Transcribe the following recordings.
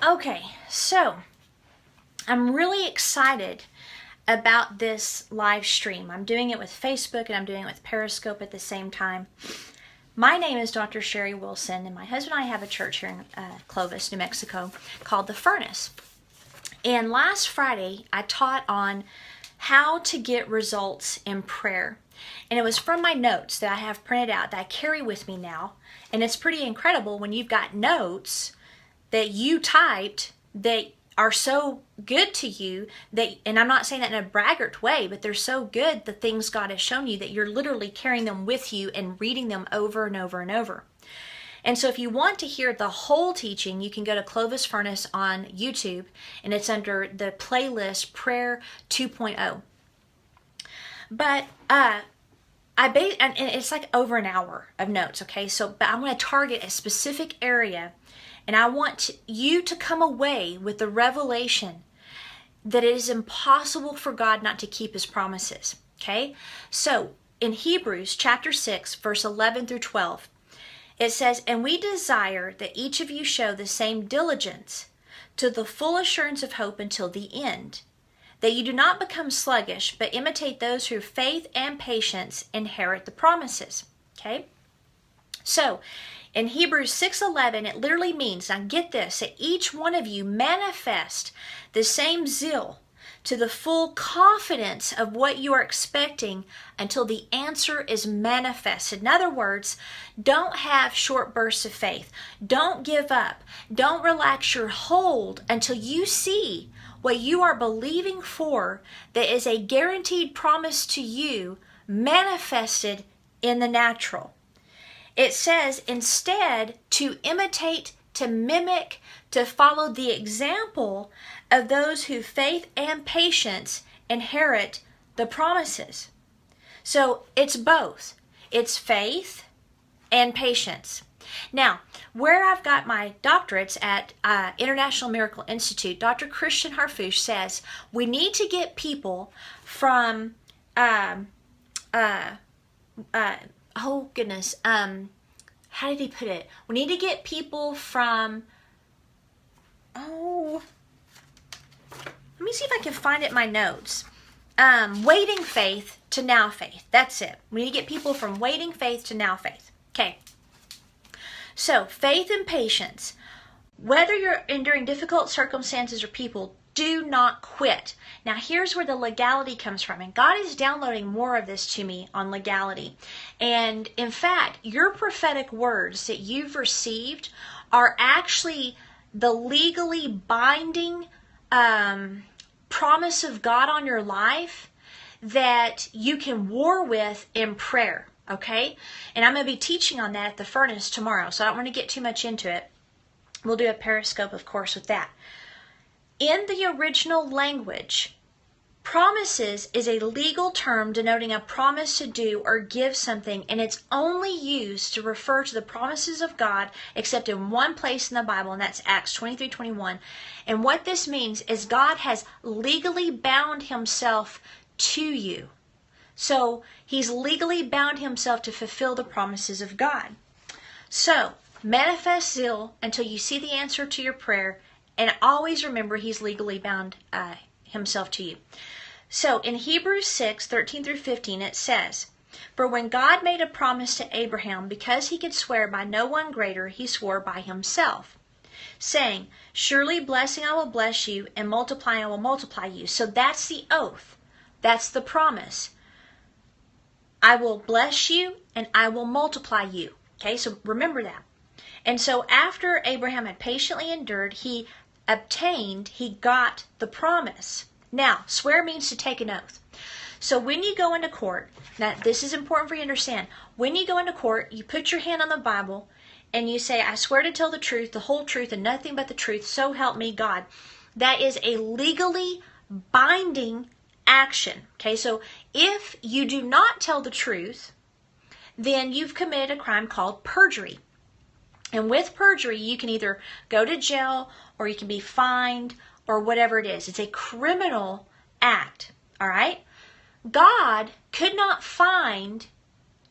Okay, so I'm really excited about this live stream. I'm doing it with Facebook and I'm doing it with Periscope at the same time. My name is Dr. Sherri Wilson, and my husband and I have a church here in Clovis, New Mexico, called The Furnace. And last Friday, I taught on how to get results in prayer. And it was from my notes that I have printed out that I carry with me now. And it's pretty incredible when you've got notes that you typed that are so good to you that, and I'm not saying that in a braggart way, but they're so good, the things God has shown you, that you're literally carrying them with you and reading them over and over and over. And so if you want to hear the whole teaching, you can go to Clovis Furnace on YouTube, and it's under the playlist Prayer 2.0. But and it's like over an hour of notes, okay? But I'm going to target a specific area, and I want you to come away with the revelation that it is impossible for God not to keep his promises, okay? So in Hebrews chapter 6, verse 11 through 12, it says, "And we desire that each of you show the same diligence to the full assurance of hope until the end, that you do not become sluggish, but imitate those who, faith and patience, inherit the promises." Okay? So, in Hebrews 6:11, it literally means, now get this, that each one of you manifest the same zeal to the full confidence of what you are expecting until the answer is manifested. In other words, don't have short bursts of faith. Don't give up. Don't relax your hold until you see what you are believing for that is a guaranteed promise to you manifested in the natural. It says instead to imitate, to mimic, to follow the example of those who faith and patience inherit the promises. So it's both. It's faith and patience. Now, where I've got my doctorates at International Miracle Institute, Dr. Christian Harfouche says we need to get people from, how did he put it? We need to get people from, let me see if I can find it in my notes. Waiting faith to now faith. That's it. We need to get people from waiting faith to now faith. Okay. So, faith and patience. Whether you're enduring difficult circumstances or people, do not quit. Now, here's where the legality comes from. And God is downloading more of this to me on legality. And in fact, your prophetic words that you've received are actually the legally binding promise of God on your life that you can war with in prayer. Okay? And I'm going to be teaching on that at the Furnace tomorrow, so I don't want to get too much into it. We'll do a Periscope, of course, with that. In the original language, promises is a legal term denoting a promise to do or give something, and it's only used to refer to the promises of God except in one place in the Bible, and that's Acts 23:21. And what this means is God has legally bound himself to you. So he's legally bound himself to fulfill the promises of God. So manifest zeal until you see the answer to your prayer, and always remember he's legally bound himself to you. So in Hebrews 6:13 through 15 it says, "For when God made a promise to Abraham, because he could swear by no one greater, he swore by himself, saying, 'Surely blessing I will bless you, and multiplying I will multiply you.'" So that's the oath. That's the promise. I will bless you and I will multiply you. Okay, so remember that. And so after Abraham had patiently endured, he got the promise. Now, swear means to take an oath. So when you go into court, now this is important for you to understand. When you go into court, you put your hand on the Bible and you say, "I swear to tell the truth, the whole truth, and nothing but the truth, so help me God." That is a legally binding action. Okay, so if you do not tell the truth, then you've committed a crime called perjury. And with perjury, you can either go to jail or you can be fined or whatever it is. It's a criminal act. All right? God could not find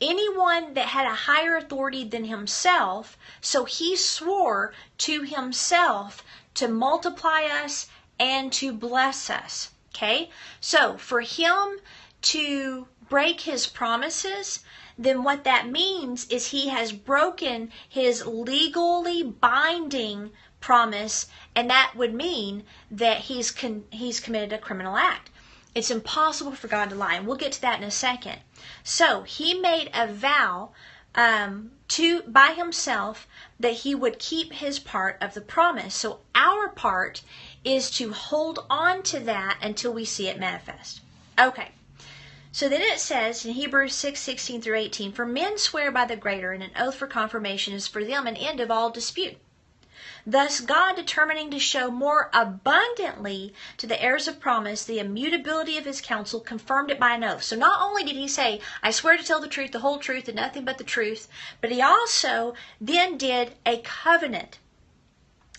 anyone that had a higher authority than himself. So he swore to himself to multiply us and to bless us. Okay? So for him to break his promises, then what that means is he has broken his legally binding promise, and that would mean that he's committed a criminal act. It's impossible for God to lie, and we'll get to that in a second. So he made a vow by himself that he would keep his part of the promise. So our part is to hold on to that until we see it manifest. Okay. So then it says in Hebrews 6:16 through 18, for men swear by the greater, and an oath for confirmation is for them an end of all dispute. Thus God, determining to show more abundantly to the heirs of promise the immutability of his counsel, confirmed it by an oath. So not only did he say, I swear to tell the truth, the whole truth, and nothing but the truth, but he also then did a covenant.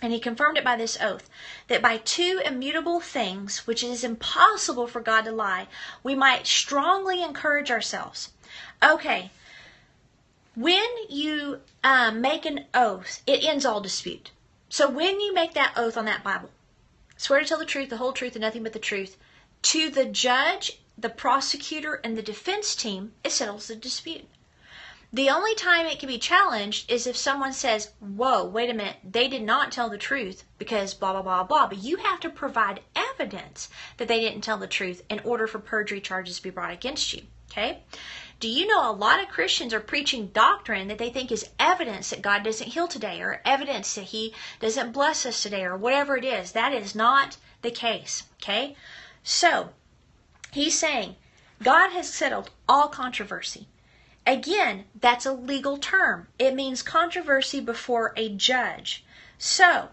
And he confirmed it by this oath, that by two immutable things, which it is impossible for God to lie, we might strongly encourage ourselves. Okay, when you make an oath, it ends all dispute. So when you make that oath on that Bible, swear to tell the truth, the whole truth, and nothing but the truth, to the judge, the prosecutor, and the defense team, it settles the dispute. The only time it can be challenged is if someone says, whoa, wait a minute, they did not tell the truth because blah, blah, blah, blah. But you have to provide evidence that they didn't tell the truth in order for perjury charges to be brought against you. Okay? Do you know a lot of Christians are preaching doctrine that they think is evidence that God doesn't heal today, or evidence that he doesn't bless us today, or whatever it is? That is not the case. Okay? So, he's saying God has settled all controversy. Again, that's a legal term. It means controversy before a judge. So,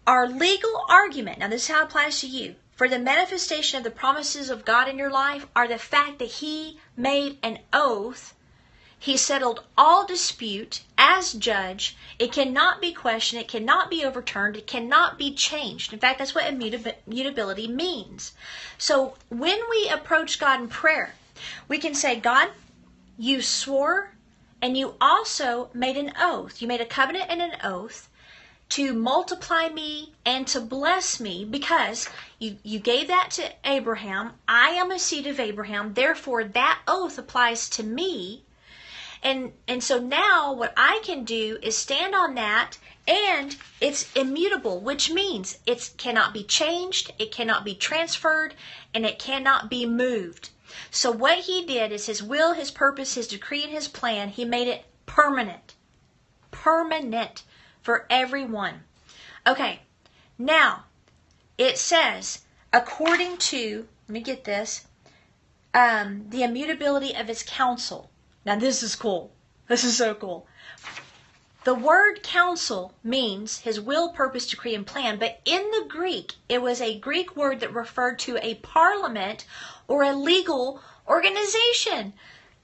our legal argument, now this is how it applies to you, for the manifestation of the promises of God in your life are the fact that he made an oath. He settled all dispute as judge. It cannot be questioned. It cannot be overturned. It cannot be changed. In fact, that's what immutability means. So when we approach God in prayer, we can say, God, you swore and you also made an oath. You made a covenant and an oath to multiply me and to bless me because you gave that to Abraham. I am a seed of Abraham. Therefore, that oath applies to me. And so now what I can do is stand on that, and it's immutable, which means it cannot be changed, it cannot be transferred, and it cannot be moved. So what he did is his will, his purpose, his decree, and his plan, he made it permanent. Permanent for everyone. Okay, now it says, according to, let me get this, the immutability of his counsel. Now this is cool. This is so cool. The word counsel means his will, purpose, decree, and plan, but in the Greek, it was a Greek word that referred to a parliament or a legal organization.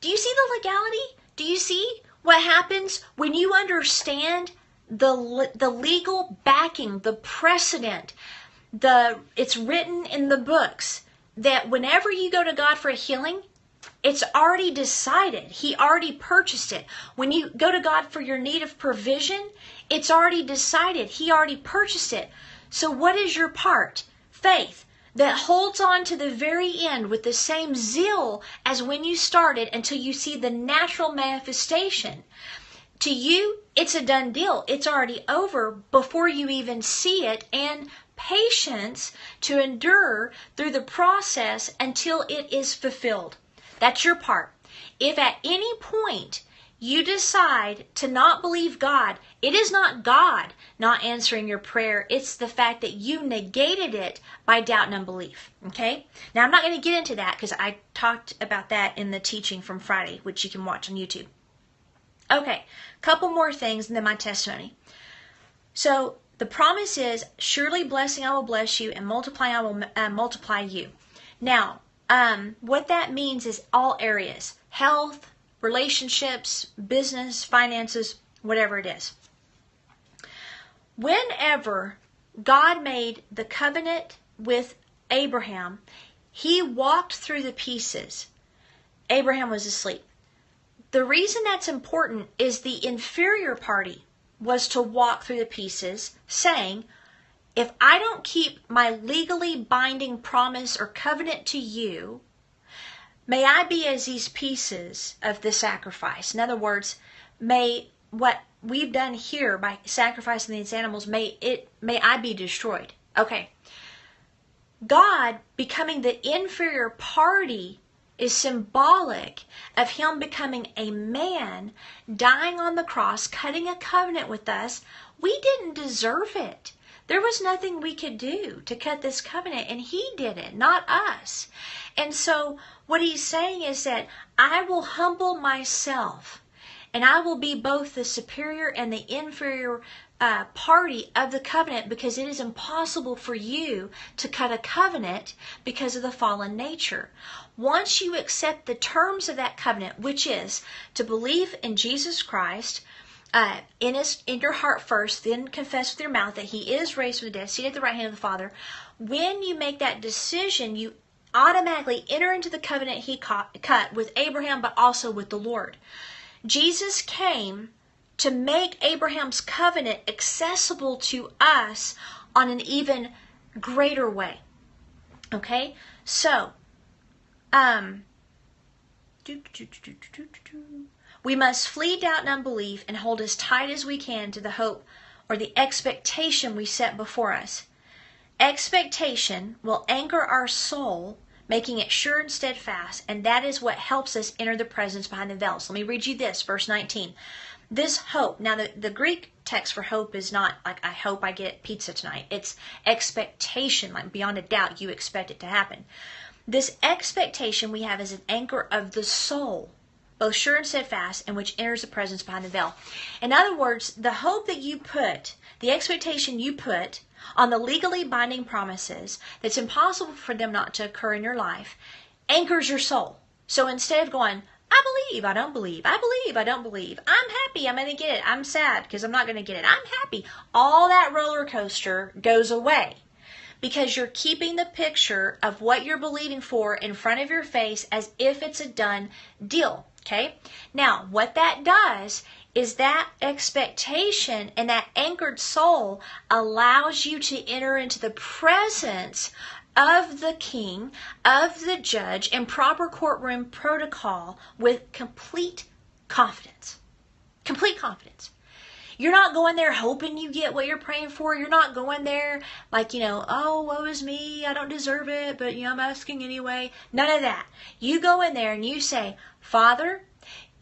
Do you see the legality? Do you see what happens when you understand the legal backing, the precedent? It's written in the books that whenever you go to God for a healing, it's already decided. He already purchased it. When you go to God for your need of provision, it's already decided. He already purchased it. So what is your part? Faith that holds on to the very end with the same zeal as when you started until you see the natural manifestation. To you, it's a done deal. It's already over before you even see it. And patience to endure through the process until it is fulfilled. That's your part. If at any point you decide to not believe God, it is not God not answering your prayer. It's the fact that you negated it by doubt and unbelief. Okay? Now, I'm not going to get into that because I talked about that in the teaching from Friday, which you can watch on YouTube. Okay, couple more things and then my testimony. So, the promise is, surely blessing I will bless you, and multiplying I will multiply you. Now, what that means is all areas. Health, relationships, business, finances, whatever it is. Whenever God made the covenant with Abraham, he walked through the pieces. Abraham was asleep. The reason that's important is the inferior party was to walk through the pieces saying, if I don't keep my legally binding promise or covenant to you, may I be as these pieces of the sacrifice. In other words, may what we've done here by sacrificing these animals, may I be destroyed. Okay. God becoming the inferior party is symbolic of him becoming a man, dying on the cross, cutting a covenant with us. We didn't deserve it. There was nothing we could do to cut this covenant, and he did it, not us. And so what he's saying is that I will humble myself, and I will be both the superior and the inferior party of the covenant, because it is impossible for you to cut a covenant because of the fallen nature. Once you accept the terms of that covenant, which is to believe in Jesus Christ in your heart first, then confess with your mouth that he is raised from the dead, seated at the right hand of the Father. When you make that decision, you automatically enter into the covenant he cut with Abraham, but also with the Lord. Jesus came to make Abraham's covenant accessible to us on an even greater way. Okay? So, we must flee doubt and unbelief and hold as tight as we can to the hope or the expectation we set before us. Expectation will anchor our soul, making it sure and steadfast, and that is what helps us enter the presence behind the veil. So let me read you this, verse 19. This hope, now the Greek text for hope is not like I hope I get pizza tonight. It's expectation, like beyond a doubt you expect it to happen. This expectation we have is an anchor of the soul, both sure and steadfast, and which enters the presence behind the veil. In other words, the hope that you put, the expectation you put on the legally binding promises that's impossible for them not to occur in your life, anchors your soul. So instead of going, I believe, I don't believe, I believe, I don't believe, I'm happy, I'm going to get it, I'm sad because I'm not going to get it, I'm happy, all that roller coaster goes away. Because you're keeping the picture of what you're believing for in front of your face as if it's a done deal. Okay? Now, what that does is that expectation and that anchored soul allows you to enter into the presence of the king, of the judge, and proper courtroom protocol with complete confidence. Complete confidence. You're not going there hoping you get what you're praying for. You're not going there like, oh, woe is me, I don't deserve it, but, I'm asking anyway. None of that. You go in there and you say, Father,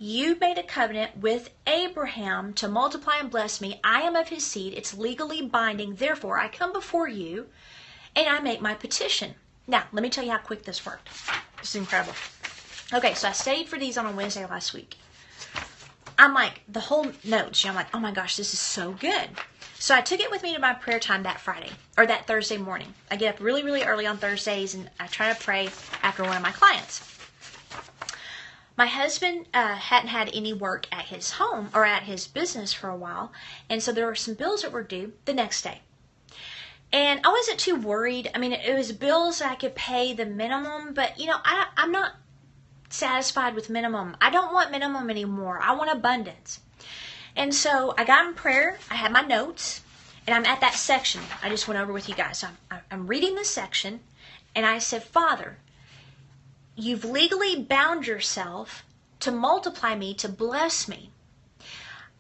you made a covenant with Abraham to multiply and bless me. I am of his seed. It's legally binding. Therefore, I come before you and I make my petition. Now, let me tell you how quick this worked. This is incredible. Okay, so I studied for these on a Wednesday last week. I'm like, the whole notes, I'm like, oh my gosh, this is so good. So I took it with me to my prayer time that Friday, or that Thursday morning. I get up really, really early on Thursdays, and I try to pray after one of my clients. My husband hadn't had any work at his home, or at his business for a while, and so there were some bills that were due the next day. And I wasn't too worried. I mean, it was bills I could pay the minimum, but, I'm not satisfied with minimum. I don't want minimum anymore. I want abundance. And so I got in prayer. I had my notes, and I'm at that section I just went over with you guys. So I'm reading this section, and I said, Father, you've legally bound yourself to multiply me, to bless me.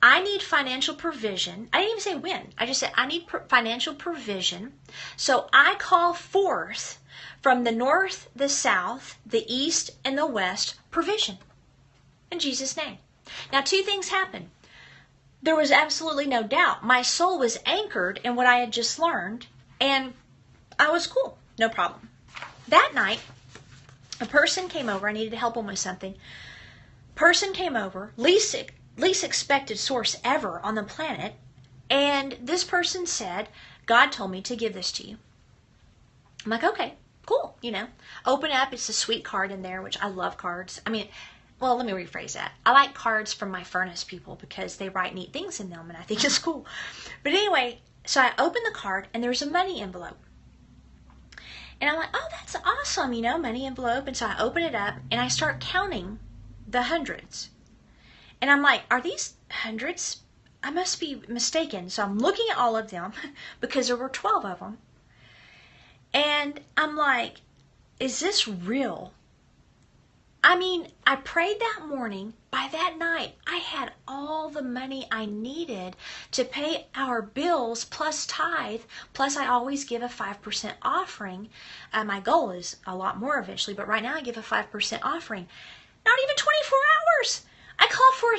I need financial provision. I didn't even say when. I just said I need financial provision. So I call forth from the north, the south, the east, and the west, provision. In Jesus' name. Now, two things happened. There was absolutely no doubt. My soul was anchored in what I had just learned, and I was cool. No problem. That night, a person came over. I needed to help him with something. Person came over, least expected source ever on the planet, and this person said, God told me to give this to you. I'm like, okay. Cool, Open up, it's a sweet card in there, which I love cards. I mean, well, let me rephrase that. I like cards from my furnace people because they write neat things in them, and I think it's cool. But anyway, so I opened the card, and there was a money envelope. And I'm like, oh, that's awesome, you know, money envelope. And so I open it up and I start counting the hundreds. And I'm like, are these hundreds? I must be mistaken. So I'm looking at all of them because there were 12 of them. And I'm like, is this real? I mean, I prayed that morning. By that night, I had all the money I needed to pay our bills plus tithe. Plus, I always give a 5% offering. My goal is a lot more eventually, but right now I give a 5% offering. Not even 24 hours. I call for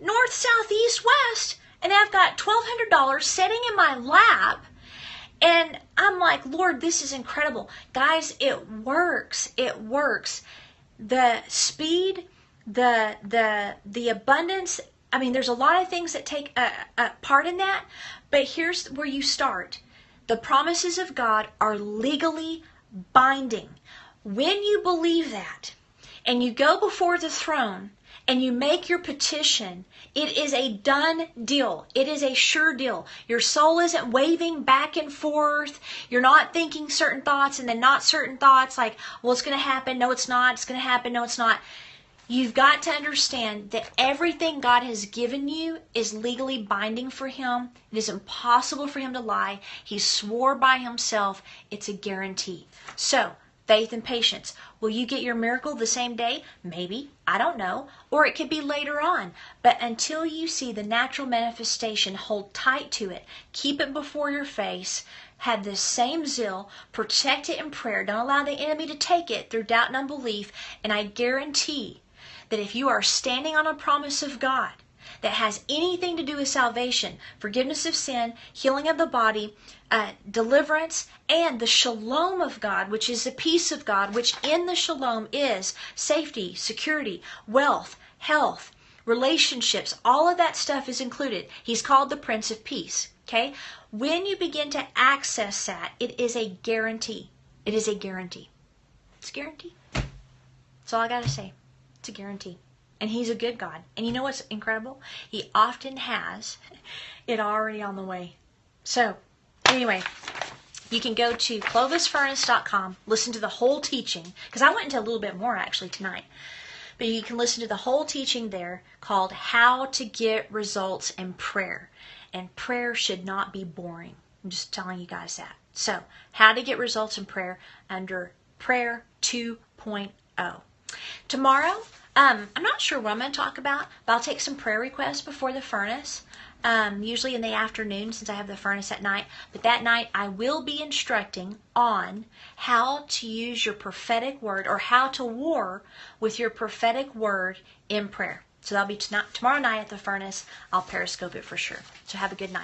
north, south, east, west, and I've got $1,200 sitting in my lap. And I'm like, Lord, this is incredible. Guys, it works. It works. The speed, the abundance. I mean, there's a lot of things that take a part in that, but here's where you start. The promises of God are legally binding. When you believe that and you go before the throne and you make your petition, it is a done deal. It is a sure deal. Your soul isn't waving back and forth. You're not thinking certain thoughts and then not certain thoughts like, well, it's going to happen. No, it's not. It's going to happen. No, it's not. You've got to understand that everything God has given you is legally binding for Him. It is impossible for Him to lie. He swore by Himself. It's a guarantee. So, faith and patience. Will you get your miracle the same day? Maybe. I don't know. Or it could be later on. But until you see the natural manifestation, hold tight to it. Keep it before your face. Have the same zeal. Protect it in prayer. Don't allow the enemy to take it through doubt and unbelief. And I guarantee that if you are standing on a promise of God that has anything to do with salvation, forgiveness of sin, healing of the body, deliverance, and the shalom of God, which is the peace of God, which in the shalom is safety, security, wealth, health, relationships, all of that stuff is included. He's called the Prince of Peace. Okay? When you begin to access that, it is a guarantee. It is a guarantee. It's a guarantee. That's all I got to say. It's a guarantee. And He's a good God. And you know what's incredible? He often has it already on the way. So, anyway, you can go to clovisfurnace.com, listen to the whole teaching, because I went into a little bit more actually tonight. But you can listen to the whole teaching there called How to Get Results in Prayer. And prayer should not be boring. I'm just telling you guys that. So, how to get results in prayer under Prayer 2.0. Tomorrow, I'm not sure what I'm going to talk about, but I'll take some prayer requests before the furnace, usually in the afternoon since I have the furnace at night. But that night, I will be instructing on how to use your prophetic word or how to war with your prophetic word in prayer. So that'll be tomorrow night at the furnace. I'll periscope it for sure. So have a good night.